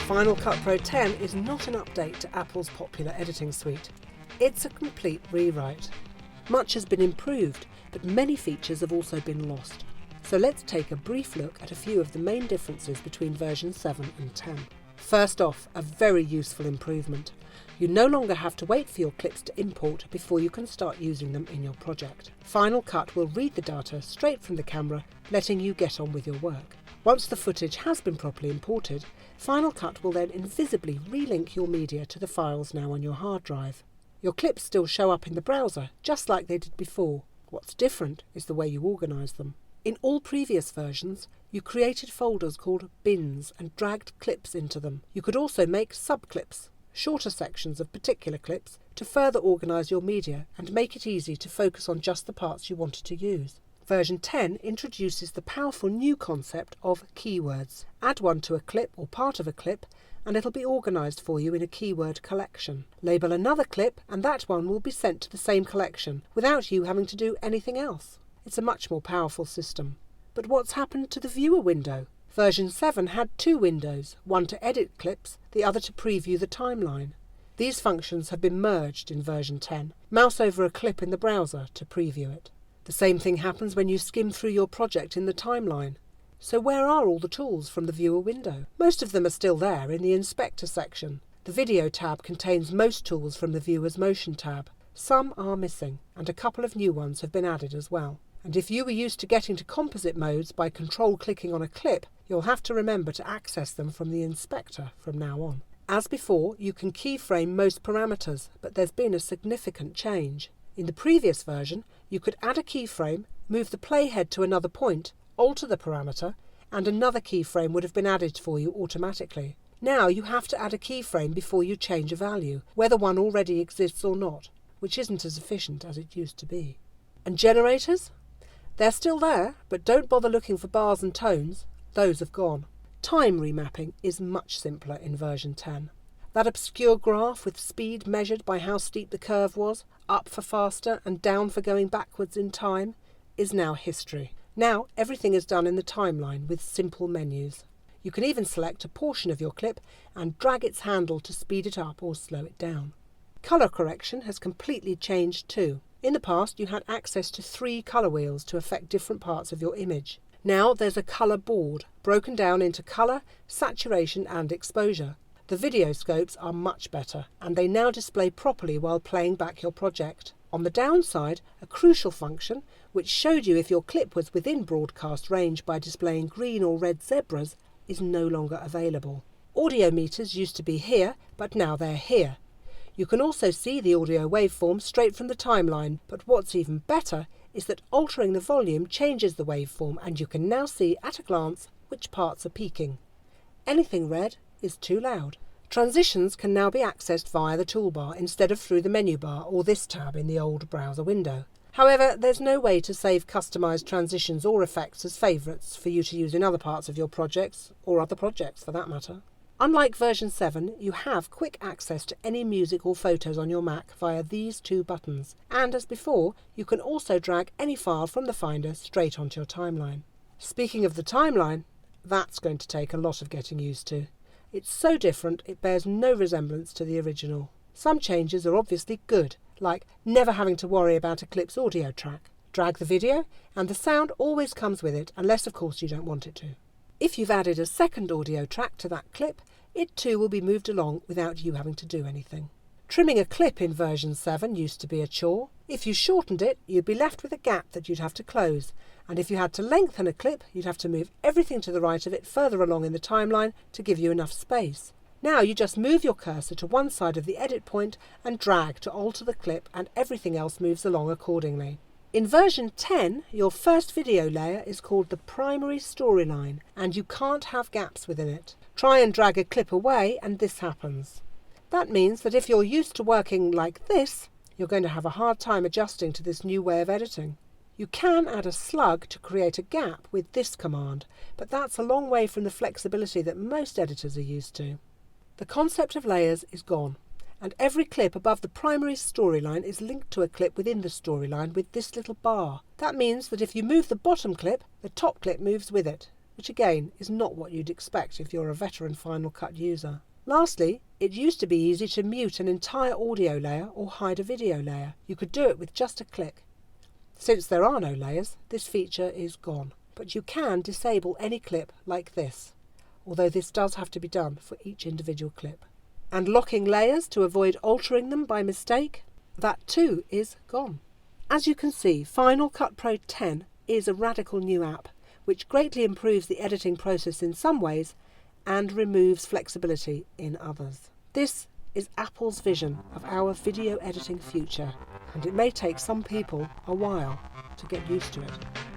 Final Cut Pro 10 is not an update to Apple's popular editing suite. It's a complete rewrite. Much has been improved, but many features have also been lost. So let's take a brief look at a few of the main differences between version 7 and 10. First off, a very useful improvement. You no longer have to wait for your clips to import before you can start using them in your project. Final Cut will read the data straight from the camera, letting you get on with your work. Once the footage has been properly imported, Final Cut will then invisibly relink your media to the files now on your hard drive. Your clips still show up in the browser, just like they did before. What's different is the way you organise them. In all previous versions, you created folders called bins and dragged clips into them. You could also make subclips, shorter sections of particular clips, to further organise your media and make it easy to focus on just the parts you wanted to use. Version 10 introduces the powerful new concept of keywords. Add one to a clip or part of a clip and it'll be organised for you in a keyword collection. Label another clip and that one will be sent to the same collection without you having to do anything else. It's a much more powerful system. But what's happened to the viewer window? Version 7 had two windows, one to edit clips, the other to preview the timeline. These functions have been merged in version 10. Mouse over a clip in the browser to preview it. The same thing happens when you skim through your project in the timeline. So where are all the tools from the viewer window? Most of them are still there in the Inspector section. The Video tab contains most tools from the Viewer's Motion tab. Some are missing, and a couple of new ones have been added as well. And if you were used to getting to composite modes by control-clicking on a clip, you'll have to remember to access them from the Inspector from now on. As before, you can keyframe most parameters, but there's been a significant change. In the previous version, you could add a keyframe, move the playhead to another point, alter the parameter, and another keyframe would have been added for you automatically. Now you have to add a keyframe before you change a value, whether one already exists or not, which isn't as efficient as it used to be. And generators? They're still there, but don't bother looking for bars and tones. Those have gone. Time remapping is much simpler in version 10. That obscure graph with speed measured by how steep the curve was, up for faster and down for going backwards in time, is now history. Now everything is done in the timeline with simple menus. You can even select a portion of your clip and drag its handle to speed it up or slow it down. Colour correction has completely changed too. In the past you had access to 3 colour wheels to affect different parts of your image. Now there's a colour board, broken down into colour, saturation and exposure. The video scopes are much better, and they now display properly while playing back your project. On the downside, a crucial function, which showed you if your clip was within broadcast range by displaying green or red zebras, is no longer available. Audio meters used to be here, but now they're here. You can also see the audio waveform straight from the timeline, but what's even better is that altering the volume changes the waveform, and you can now see at a glance which parts are peaking. Anything red is too loud. Transitions can now be accessed via the toolbar instead of through the menu bar or this tab in the old browser window. However, there's no way to save customised transitions or effects as favourites for you to use in other parts of your projects, or other projects for that matter. Unlike version 7, you have quick access to any music or photos on your Mac via these 2 buttons, and as before, you can also drag any file from the Finder straight onto your timeline. Speaking of the timeline, that's going to take a lot of getting used to. It's so different it bears no resemblance to the original. Some changes are obviously good, like never having to worry about a clip's audio track. Drag the video, and the sound always comes with it, unless of course you don't want it to. If you've added a second audio track to that clip, it too will be moved along without you having to do anything. Trimming a clip in version 7 used to be a chore. If you shortened it, you'd be left with a gap that you'd have to close, and if you had to lengthen a clip, you'd have to move everything to the right of it further along in the timeline to give you enough space. Now you just move your cursor to one side of the edit point and drag to alter the clip, and everything else moves along accordingly. In version 10, your first video layer is called the primary storyline, and you can't have gaps within it. Try and drag a clip away and this happens. That means that if you're used to working like this, you're going to have a hard time adjusting to this new way of editing. You can add a slug to create a gap with this command, but that's a long way from the flexibility that most editors are used to. The concept of layers is gone, And every clip above the primary storyline is linked to a clip within the storyline with this little bar. That means that if you move the bottom clip, the top clip moves with it, which again is not what you'd expect if you're a veteran Final Cut user. Lastly, it used to be easy to mute an entire audio layer or hide a video layer. You could do it with just a click. Since there are no layers, this feature is gone. But you can disable any clip like this, although this does have to be done for each individual clip. And locking layers to avoid altering them by mistake, that too is gone. As you can see, Final Cut Pro 10 is a radical new app, which greatly improves the editing process in some ways and removes flexibility in others. This is Apple's vision of our video editing future, and it may take some people a while to get used to it.